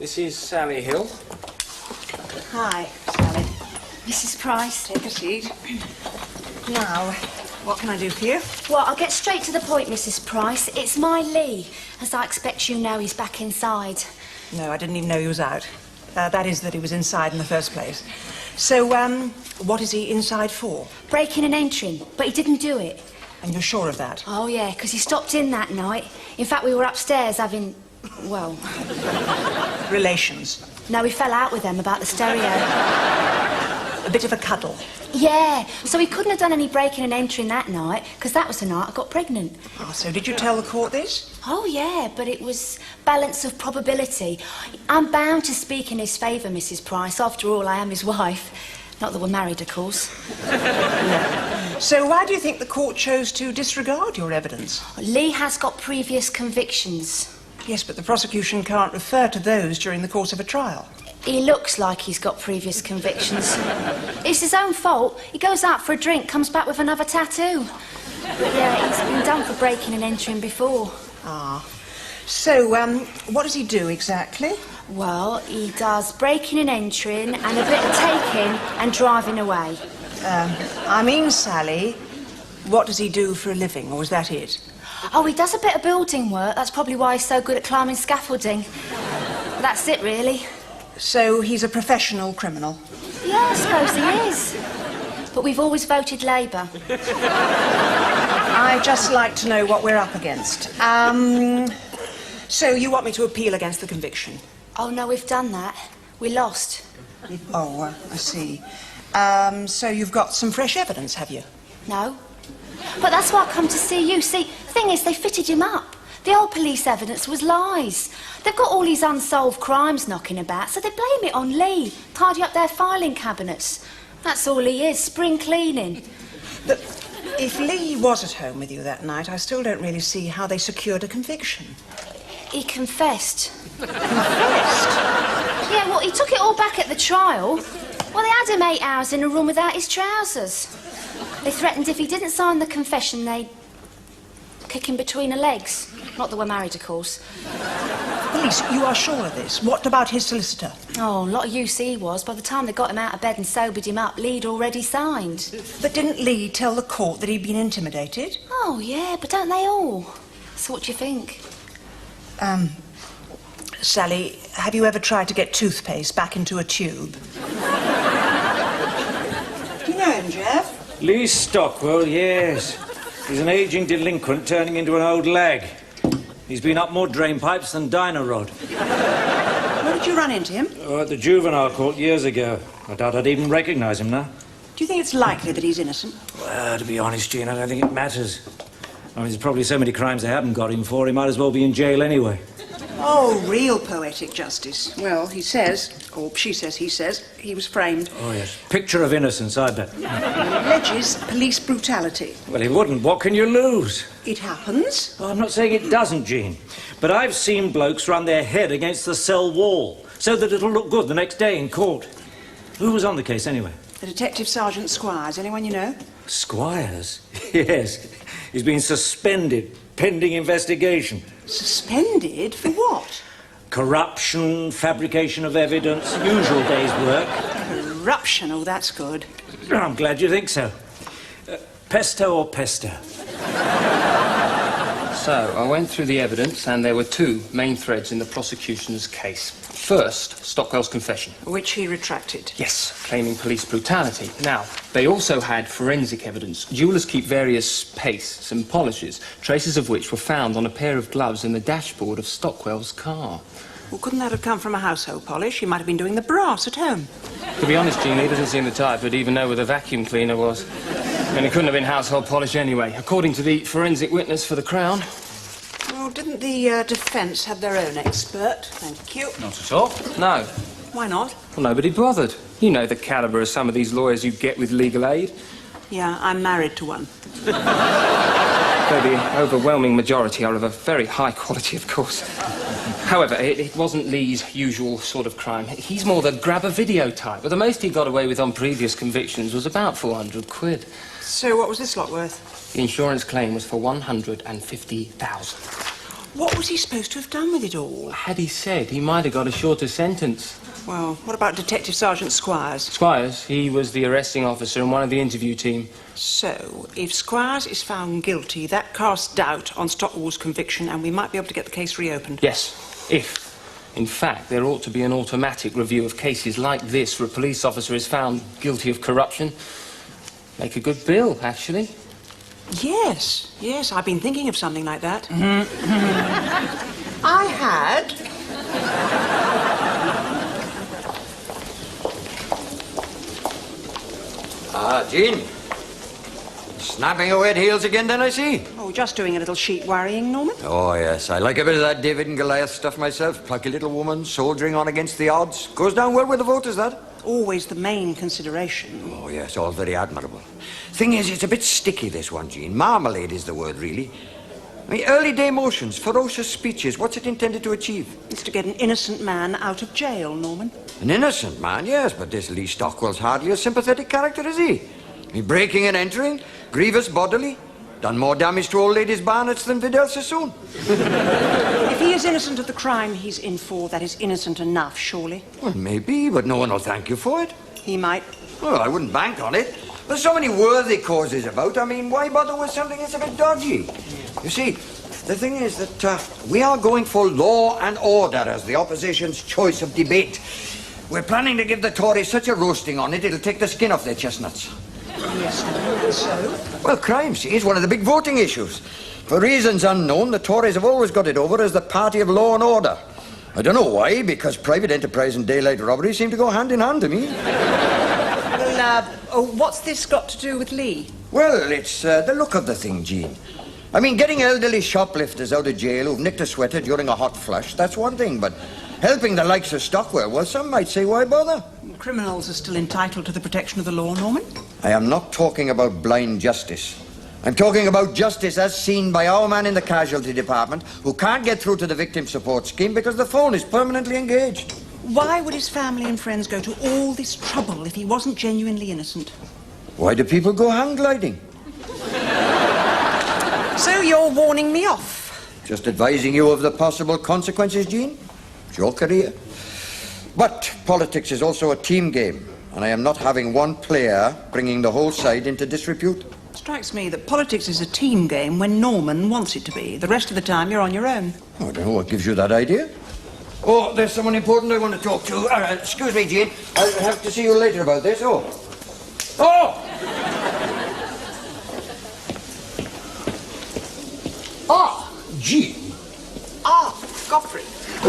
This is Sally Hill. Hi, Sally. Mrs. Price. Take a seat. Now, what can I do for you? Well, I'll get straight to the point, Mrs. Price. It's my Lee. As I expect you know, he's back inside. No, I didn't even know he was out. That is, that he was inside in the first place. So, what is he inside for? Breaking and entering, but he didn't do it. And you're sure of that? Oh, yeah, because he stopped in that night. In fact, we were upstairs having, well... Relations? No, he fell out with them about the stereo. A bit of a cuddle? Yeah, so he couldn't have done any breaking and entering that night, because that was the night I got pregnant. Oh, so did you tell the court this? Oh, yeah, but it was balance of probability. I'm bound to speak in his favour, Mrs. Price. After all, I am his wife. Not that we're married, of course. No. So why do you think the court chose to disregard your evidence? Lee has got previous convictions. Yes, but the prosecution can't refer to those during the course of a trial. He looks like he's got previous convictions. It's his own fault. He goes out for a drink, comes back with another tattoo. But yeah, he's been done for breaking and entering before. Ah. So, what does he do exactly? Well, he does breaking and entering and a bit of taking and driving away. I mean, Sally, what does he do for a living, or is that it? Oh, he does a bit of building work. That's probably why he's so good at climbing scaffolding. That's it, really. So he's a professional criminal? Yeah, I suppose he is. But we've always voted Labour. I'd just like to know what we're up against. So you want me to appeal against the conviction? Oh, no, we've done that. We lost. Oh, I see. So you've got some fresh evidence, have you? No. But that's why I come to see you. See, the thing is, they fitted him up. The old police evidence was lies. They've got all these unsolved crimes knocking about, so they blame it on Lee. Tidy up their filing cabinets. That's all he is, spring cleaning. But if Lee was at home with you that night, I still don't really see how they secured a conviction. He confessed. Confessed? Yeah, well, he took it all back at the trial. Well, they had him 8 hours in a room without his trousers. They threatened if he didn't sign the confession, they'd kick him between the legs. Not that we're married, of course. Police, you are sure of this? What about his solicitor? Oh, a lot of use he was. By the time they got him out of bed and sobered him up, Lee'd already signed. But didn't Lee tell the court that he'd been intimidated? Oh, yeah, but don't they all? So what do you think? Sally, have you ever tried to get toothpaste back into a tube? Do you know him, Jeff? Lee Stockwell, yes. He's an ageing delinquent turning into an old lag. He's been up more drain pipes than Dynarod. Where did you run into him? Oh, at the juvenile court years ago. I doubt I'd even recognise him now. Do you think it's likely that he's innocent? Well, to be honest, Jean, I don't think it matters. I mean, there's probably so many crimes they haven't got him for, he might as well be in jail anyway. Oh, real poetic justice. Well, he says, or she says he says, he was framed. Oh, yes. Picture of innocence, I bet. He alleges police brutality. Well, he wouldn't. What can you lose? It happens. Well, I'm not saying it doesn't, Jean. But I've seen blokes run their head against the cell wall so that it'll look good the next day in court. Who was on the case, anyway? The Detective Sergeant Squires. Anyone you know? Squires? Yes. He's been suspended, pending investigation. Suspended? For what? Corruption, fabrication of evidence, usual day's work. Corruption? Oh, that's good. I'm glad you think so. Pesto or pesto? So, I went through the evidence, and there were two main threads in the prosecution's case. First, Stockwell's confession. Which he retracted. Yes, claiming police brutality. Now, they also had forensic evidence. Jewellers keep various pastes and polishes, traces of which were found on a pair of gloves in the dashboard of Stockwell's car. Well, couldn't that have come from a household polish? He might have been doing the brass at home. To be honest, Jean, he doesn't seem the type who'd even know where the vacuum cleaner was. And it couldn't have been household polish anyway, according to the forensic witness for the Crown. Well, didn't the defence have their own expert? Thank you. Not at all. No. Why not? Well, nobody bothered. You know the calibre of some of these lawyers you get with legal aid. Yeah, I'm married to one. Though the overwhelming majority are of a very high quality, of course. However, it wasn't Lee's usual sort of crime. He's more the grab-a-video type, but the most he got away with on previous convictions was about 400 quid. So what was this lot worth? The insurance claim was for 150,000. What was he supposed to have done with it all? Had he said, he might have got a shorter sentence. Well, what about Detective Sergeant Squires? Squires, he was the arresting officer and one of the interview team. So, if Squires is found guilty, that casts doubt on Stockwell's conviction and we might be able to get the case reopened. Yes, if. In fact, there ought to be an automatic review of cases like this where a police officer is found guilty of corruption. Make a good bill, actually. Yes, I've been thinking of something like that. I had... Ah, Jean. Snapping away at heels again, then, I see. Oh, just doing a little sheet worrying, Norman. Oh, yes. I like a bit of that David and Goliath stuff myself. Plucky little woman, soldiering on against the odds. Goes down well with the voters, that. Always the main consideration. Oh, yes, all very admirable. Thing is, it's a bit sticky, this one, Jean. Marmalade is the word, really. I mean, early day motions, ferocious speeches. What's it intended to achieve? It's to get an innocent man out of jail, Norman. An innocent man, yes, but this Lee Stockwell's hardly a sympathetic character, is he? He breaking and entering, grievous bodily, done more damage to old ladies' barnets than Vidal Sassoon. If he is innocent of the crime he's in for, that is innocent enough, surely. Well, maybe, but no one will thank you for it. He might. Well, I wouldn't bank on it. There's so many worthy causes about. I mean, why bother with something that's a bit dodgy? You see, the thing is that we are going for law and order as the opposition's choice of debate. We're planning to give the Tories such a roasting on it, it'll take the skin off their chestnuts. Yes, so? Well, crime, see, is one of the big voting issues. For reasons unknown, the Tories have always got it over as the party of law and order. I don't know why, because private enterprise and daylight robbery seem to go hand in hand to me. Well, what's this got to do with Lee? Well, it's the look of the thing, Jean. I mean, getting elderly shoplifters out of jail who've nicked a sweater during a hot flush, that's one thing, but helping the likes of Stockwell, well, some might say, why bother? Criminals are still entitled to the protection of the law, Norman. I am not talking about blind justice. I'm talking about justice as seen by our man in the casualty department who can't get through to the victim support scheme because the phone is permanently engaged. Why would his family and friends go to all this trouble if he wasn't genuinely innocent? Why do people go hang gliding? So you're warning me off? Just advising you of the possible consequences, Jean. It's your career. But politics is also a team game, and I am not having one player bringing the whole side into disrepute. Strikes me that politics is a team game when Norman wants it to be. The rest of the time, you're on your own. Oh, I don't know what gives you that idea. Oh, there's someone important I want to talk to. Excuse me, Jean. I'll have to see you later about this. Oh! Ah, Jean. Ah, Godfrey.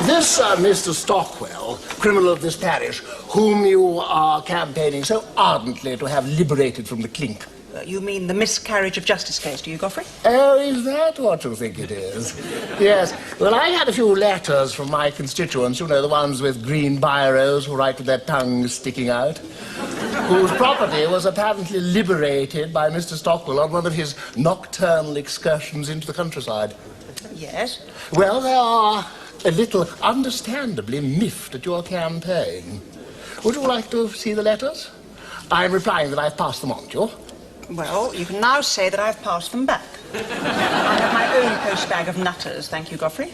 This Mr. Stockwell, criminal of this parish, whom you are campaigning so ardently to have liberated from the clink. You mean the miscarriage of justice case, do you, Godfrey? Oh, is that what you think it is? Yes. Well, I had a few letters from my constituents, you know, the ones with green biros who write with their tongues sticking out, whose property was apparently liberated by Mr. Stockwell on one of his nocturnal excursions into the countryside. Yes. Well, they are a little understandably miffed at your campaign. Would you like to see the letters? I'm replying that I've passed them on to you. Well, you can now say that I've passed them back. I have my own postbag of nutters, thank you, Godfrey.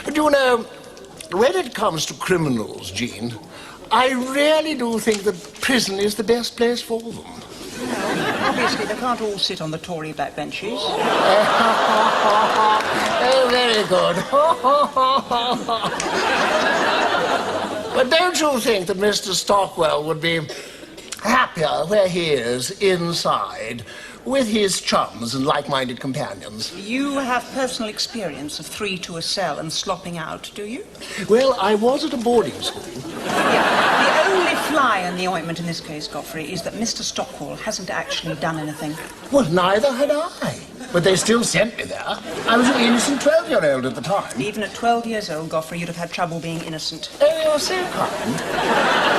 Do you know, when it comes to criminals, Jean, I really do think that prison is the best place for them. Well, obviously, they can't all sit on the Tory backbenches. Oh, very good. But don't you think that Mr. Stockwell would be happier where he is, inside, with his chums and like-minded companions? You have personal experience of 3 to a cell and slopping out, do you? Well, I was at a boarding school. Yeah. The only fly in the ointment in this case, Godfrey, is that Mr. Stockwell hasn't actually done anything. Well, neither had I. But they still sent me there. I was an innocent 12-year-old at the time. Even at 12 years old, Godfrey, you'd have had trouble being innocent. Oh, you're so kind.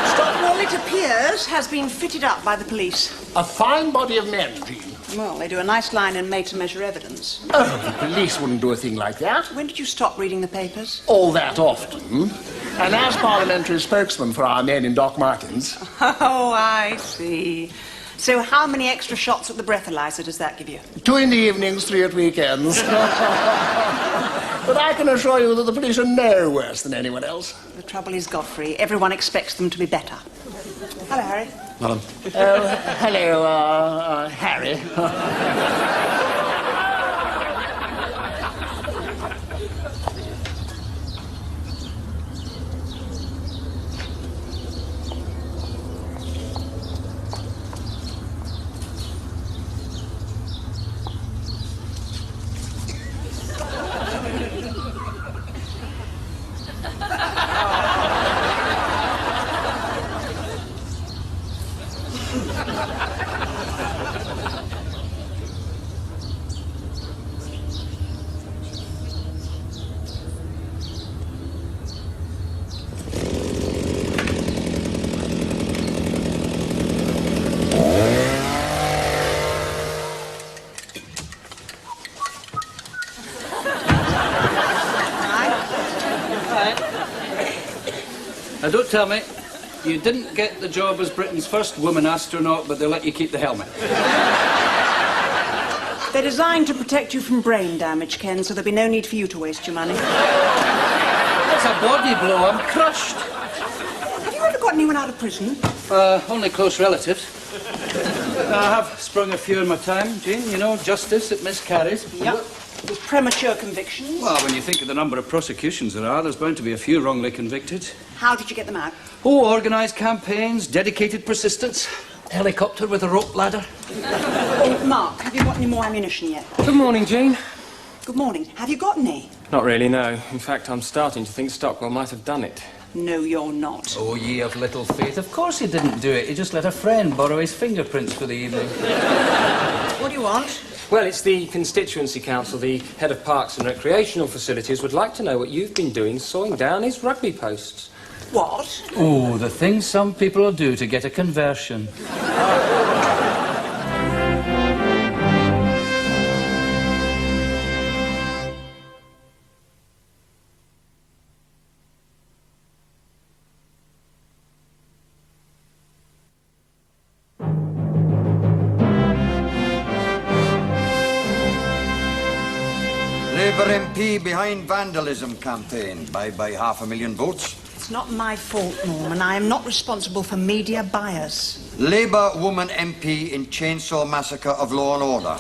Stockwell, it appears, has been fitted up by the police. A fine body of men, Jean. Well, they do a nice line in made-to-measure evidence. Oh, the police wouldn't do a thing like that. When did you stop reading the papers? All that often. And as parliamentary spokesman for our men in Doc Martens. Oh, I see. So how many extra shots at the breathalyzer does that give you? 2 in the evenings, 3 at weekends. But I can assure you that the police are no worse than anyone else. The trouble is, Godfrey, everyone expects them to be better. Hello, Harry. Madam. Oh, hello, Harry. Now, don't tell me you didn't get the job as Britain's first woman astronaut, but they let you keep the helmet. They're designed to protect you from brain damage, Ken, so there'll be no need for you to waste your money. That's a body blow. I'm crushed. Have you ever got anyone out of prison? Only close relatives. I have sprung a few in my time, Jean. You know, justice, it miscarries. Yep. With premature convictions. Well, when you think of the number of prosecutions there are, there's bound to be a few wrongly convicted. How did you get them out? Oh, organised campaigns, dedicated persistence, helicopter with a rope ladder. Oh, Mark, have you got any more ammunition yet? Good morning, Jean. Good morning. Have you got any? Not really, no. In fact, I'm starting to think Stockwell might have done it. No, you're not. Oh, ye of little faith. Of course he didn't do it. He just let a friend borrow his fingerprints for the evening. What do you want? Well, it's the constituency council. The head of parks and recreational facilities would like to know what you've been doing sawing down his rugby posts. What? Oh, the things some people will do to get a conversion. Labour MP behind vandalism campaign. By 500,000 votes. It's not my fault, Norman. I am not responsible for media bias. Labour woman MP in chainsaw massacre of law and order.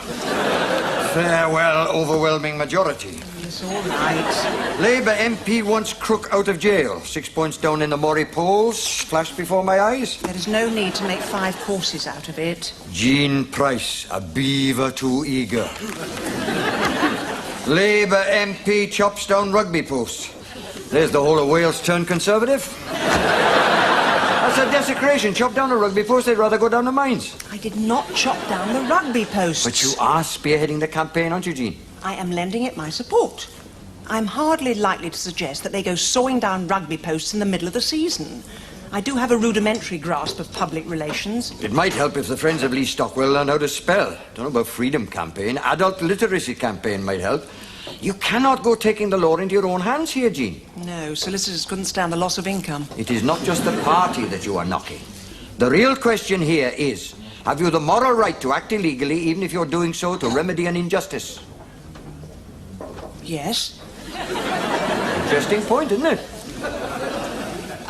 Farewell, overwhelming majority. It's all right. Labour MP wants crook out of jail. 6 points down in the Murray polls. Flashed before my eyes. There is no need to make 5 courses out of it. Jean Price, a beaver too eager. Labour MP chops down rugby posts. There's the whole of Wales turned Conservative. That's a desecration. Chop down a rugby post, they'd rather go down the mines. I did not chop down the rugby posts. But you are spearheading the campaign, aren't you, Jean? I am lending it my support. I'm hardly likely to suggest that they go sawing down rugby posts in the middle of the season. I do have a rudimentary grasp of public relations. It might help if the Friends of Lee Stockwell learned how to spell. Don't know about freedom campaign. Adult literacy campaign might help. You cannot go taking the law into your own hands here, Jean. No, solicitors couldn't stand the loss of income. It is not just the party that you are knocking. The real question here is, have you the moral right to act illegally, even if you're doing so to remedy an injustice? Yes. Interesting point, isn't it?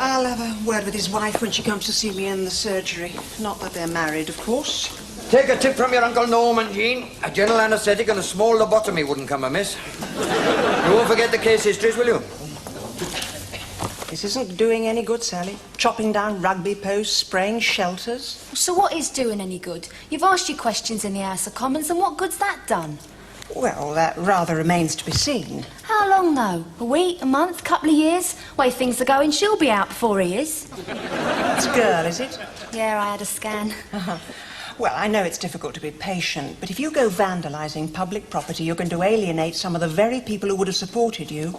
I'll have a word with his wife when she comes to see me in the surgery. Not that they're married, of course. Take a tip from your Uncle Norman, Jean. A general anaesthetic and a small lobotomy wouldn't come amiss. You won't forget the case histories, will you? This isn't doing any good, Sally. Chopping down rugby posts, spraying shelters. So what is doing any good? You've asked your questions in the House of Commons, and what good's that done? Well, that rather remains to be seen. How long, though? A week, a month, couple of years? Way things are going, she'll be out before he is. It's a girl, is it? Yeah, I had a scan. Well, I know it's difficult to be patient, but if you go vandalising public property, you're going to alienate some of the very people who would have supported you.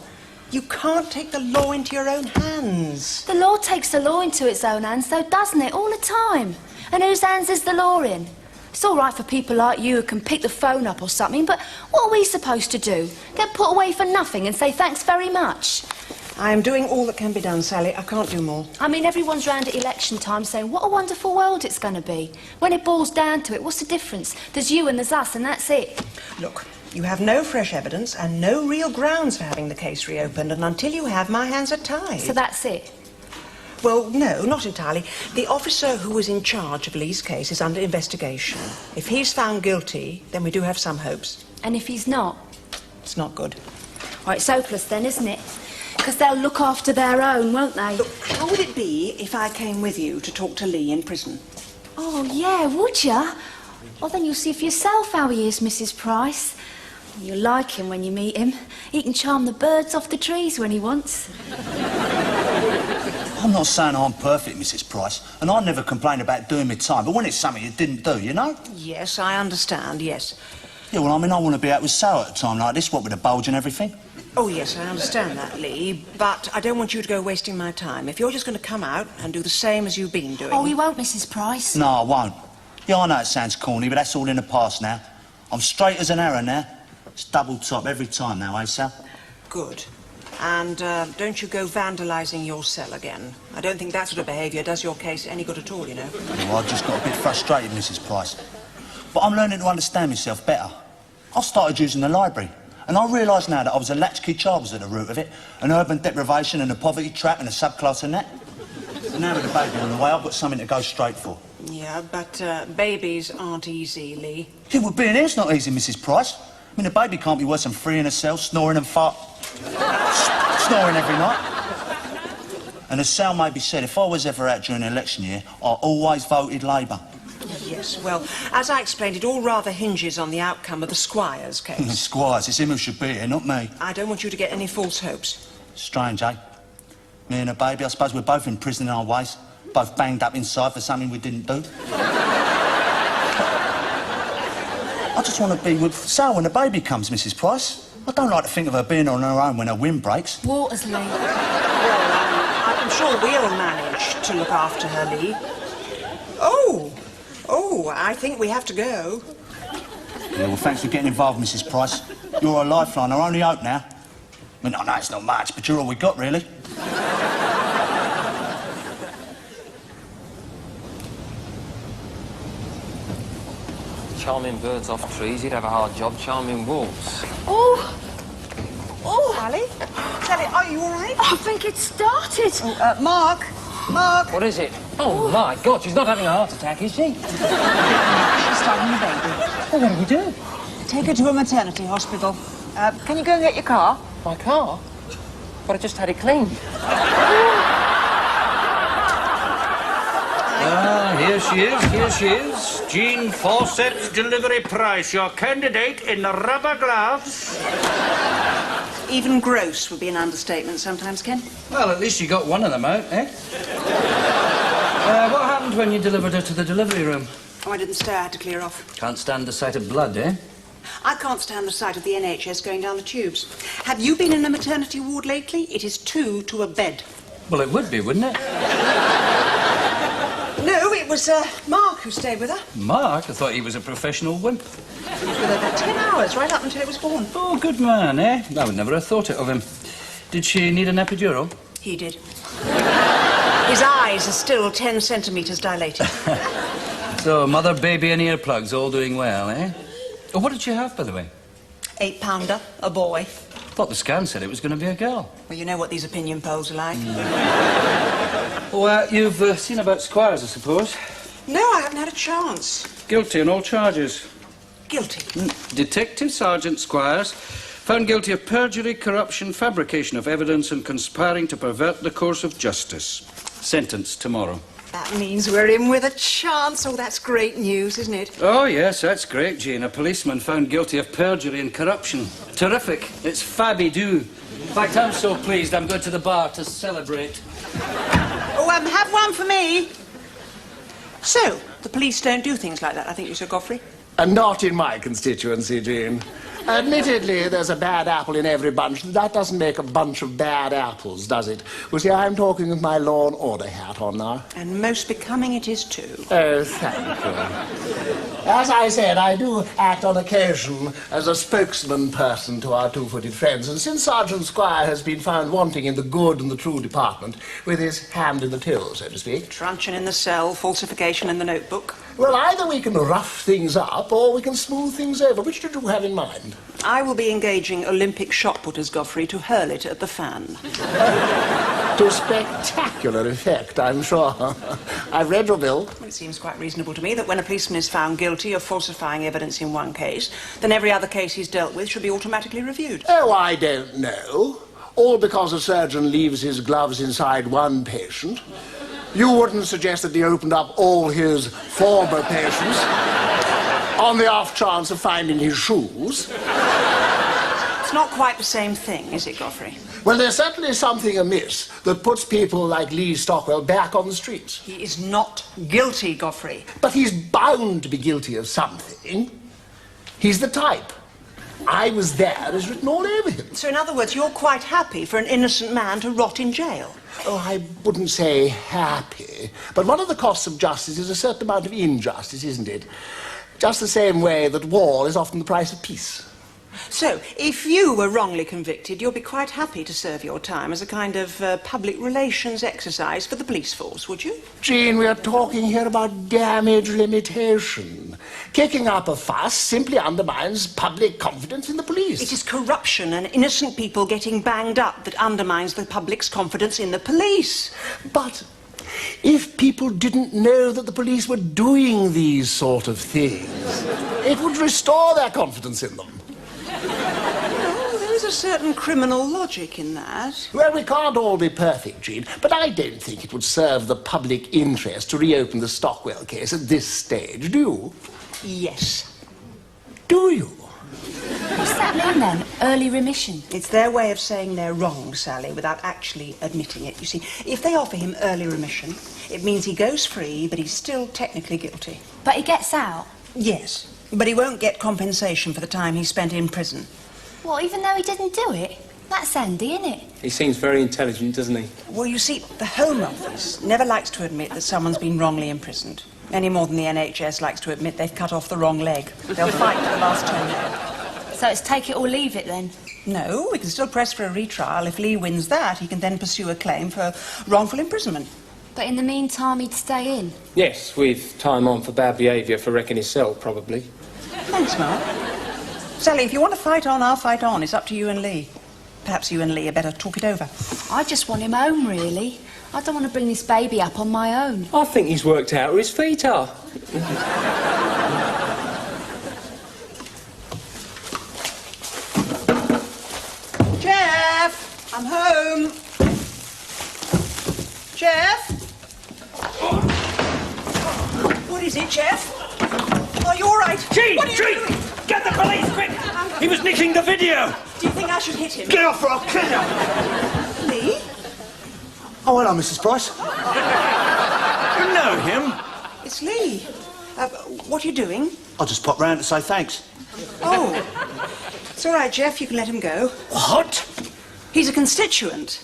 You can't take the law into your own hands. The law takes the law into its own hands, though, doesn't it? All the time. And whose hands is the law in? It's all right for people like you who can pick the phone up or something, but what are we supposed to do? Get put away for nothing and say thanks very much? I am doing all that can be done, Sally. I can't do more. I mean, everyone's round at election time saying what a wonderful world it's going to be. When it boils down to it, what's the difference? There's you and there's us, and that's it. Look, You have no fresh evidence and no real grounds for having the case reopened, and until you have, my hands are tied. So that's it? Well, no, not entirely. The officer who was in charge of Lee's case is under investigation. If he's found guilty, then we do have some hopes. And if he's not? It's not good. Well, it's hopeless then, isn't it? Because they'll look after their own, won't they? Look, how would it be if I came with you to talk to Lee in prison? Oh, yeah, would ya? Well, then you'll see for yourself how he is, Mrs. Price. You'll like him when you meet him. He can charm the birds off the trees when he wants. I'm not saying I'm perfect, Mrs. Price, and I never complain about doing my time, but when it's something you didn't do, you know? Yes, I understand, yes. Yeah, well, I mean, I want to be out with Sal at a time like this, what with a bulge and everything. Oh, yes, I understand that, Lee, but I don't want you to go wasting my time. If you're just going to come out and do the same as you've been doing... Oh, he won't, Mrs. Price. No, I won't. Yeah, I know it sounds corny, but that's all in the past now. I'm straight as an arrow now. It's double top every time now, eh, Sal? Good. And don't you go vandalising your cell again. I don't think that sort of behaviour does your case any good at all, you know. Well, I just got a bit frustrated, Mrs. Price. But I'm learning to understand myself better. I started using the library, and I realise now that I was a latchkey child was at the root of it, an urban deprivation and a poverty trap and a subclass and that. And now with the baby on the way, I've got something to go straight for. Yeah, but babies aren't easy, Lee. Yeah, well, being here's not easy, Mrs. Price. I mean, a baby can't be worse than free in a cell, snoring and snoring every night. And as Sal maybe said, if I was ever out during an election year, I always voted Labour. Yes, well, as I explained, it all rather hinges on the outcome of the Squires case. Squires, it's him who should be here, not me. I don't want you to get any false hopes. Strange, eh? Me and a baby, I suppose we're both in prison in our ways. Both banged up inside for something we didn't do. I just want to be with Sal when the baby comes, Mrs. Price. I don't like to think of her being on her own when her wind breaks. Waters, Lee. Well, I'm sure we'll manage to look after her, Lee. Oh, I think we have to go. Yeah, well, thanks for getting involved, Mrs. Price. You're a lifeline, our only hope now. I mean, I know it's not much, but you're all we got, really. Charming birds off trees, he'd have a hard job charming wolves. Oh! Sally? Sally, are you all right? I think it started. Oh, Mark! What is it? Oh, my God, she's not having a heart attack, is she? She's starting the baby. Well, what do we do? Take her to a maternity hospital. Can you go and get your car? My car? But I just had it cleaned. Here she is. Jean Fawcett's Delivery Price, your candidate in the rubber gloves. Even gross would be an understatement sometimes, Ken. Well, at least you got one of them out, eh? What happened when you delivered her to the delivery room? Oh, I didn't stay. I had to clear off. Can't stand the sight of blood, eh? I can't stand the sight of the NHS going down the tubes. Have you been in a maternity ward lately? It is 2 to a bed. Well, it would be, wouldn't it? No, it was Mark who stayed with her. Mark? I thought he was a professional wimp. He was with her for 10 hours, right up until it was born. Oh, good man, eh? I would never have thought it of him. Did she need an epidural? He did. His eyes are still 10 centimetres dilated. So, mother, baby and earplugs all doing well, eh? Oh, what did she have, by the way? 8-pounder, a boy. Thought the scan said it was going to be a girl. Well, you know what these opinion polls are like. Well, you've seen about Squires, I suppose? No, I haven't had a chance. Guilty on all charges. Guilty. Detective Sergeant Squires, found guilty of perjury, corruption, fabrication of evidence and conspiring to pervert the course of justice. Sentence tomorrow. That means we're in with a chance. Oh, that's great news, isn't it? Oh, yes, that's great, Jean. A policeman found guilty of perjury and corruption. Terrific. It's fabby-doo. In fact, I'm so pleased I'm going to the bar to celebrate. Oh, have one for me. So, the police don't do things like that, I think you said, Godfrey? And not in my constituency, Jean. Admittedly, there's a bad apple in every bunch. That doesn't make a bunch of bad apples, does it? Well, see, I'm talking with my law and order hat on now. And most becoming it is, too. Oh, thank you. As I said, I do act on occasion as a spokesman person to our two-footed friends, and since Sergeant Squire has been found wanting in the good and the true department, with his hand in the till, so to speak. Truncheon in the cell, falsification in the notebook. Well, either we can rough things up or we can smooth things over. Which did you have in mind? I will be engaging Olympic shot putters, Godfrey, to hurl it at the fan. To spectacular effect, I'm sure. I've read your bill. Well, it seems quite reasonable to me that when a policeman is found guilty of falsifying evidence in one case, then every other case he's dealt with should be automatically reviewed. Oh, I don't know. All because a surgeon leaves his gloves inside one patient. You wouldn't suggest that he opened up all his former patients on the off chance of finding his shoes? It's not quite the same thing, is it, Godfrey? Well, there's certainly something amiss that puts people like Lee Stockwell back on the streets. He is not guilty, Godfrey. But he's bound to be guilty of something. He's the type. I was there as written all over him. So, in other words, you're quite happy for an innocent man to rot in jail? Oh, I wouldn't say happy. But one of the costs of justice is a certain amount of injustice, isn't it? Just the same way that war is often the price of peace. So, if you were wrongly convicted, you'd be quite happy to serve your time as a kind of public relations exercise for the police force, would you? Jean, we are talking here about damage limitation. Kicking up a fuss simply undermines public confidence in the police. It is corruption and innocent people getting banged up that undermines the public's confidence in the police. But if people didn't know that the police were doing these sort of things, it would restore their confidence in them. Well, there is a certain criminal logic in that. Well, we can't all be perfect, Jean, but I don't think it would serve the public interest to reopen the Stockwell case at this stage, do you? Yes. Do you? What's that mean, then? Early remission? It's their way of saying they're wrong, Sally, without actually admitting it. You see, if they offer him early remission, it means he goes free, but he's still technically guilty. But he gets out? Yes, but he won't get compensation for the time he spent in prison. What, even though he didn't do it? That's handy, isn't it? He seems very intelligent, doesn't he? Well, you see, the Home Office never likes to admit that someone's been wrongly imprisoned, any more than the NHS likes to admit they've cut off the wrong leg. They'll fight to the last toenail. So it's take it or leave it, then? No, we can still press for a retrial. If Lee wins that, he can then pursue a claim for wrongful imprisonment. But in the meantime, he'd stay in? Yes, with time on for bad behaviour for wrecking his cell, probably. Thanks, Mark. Sally, if you want to fight on, I'll fight on. It's up to you and Lee. Perhaps you and Lee had better talk it over. I just want him home, really. I don't want to bring this baby up on my own. I think he's worked out where his feet are. Jeff! I'm home. Jeff? What is it, Jeff? Are you all right? Jean! What are you Jean! doing? Get the police, quick! He was nicking the video! Do you think I should hit him? Get off or I'll kill you! Lee? Oh, hello, Mrs. Price. You know him? It's Lee. What are you doing? I just popped round to say thanks. Oh. It's all right, Jeff. You can let him go. What? He's a constituent.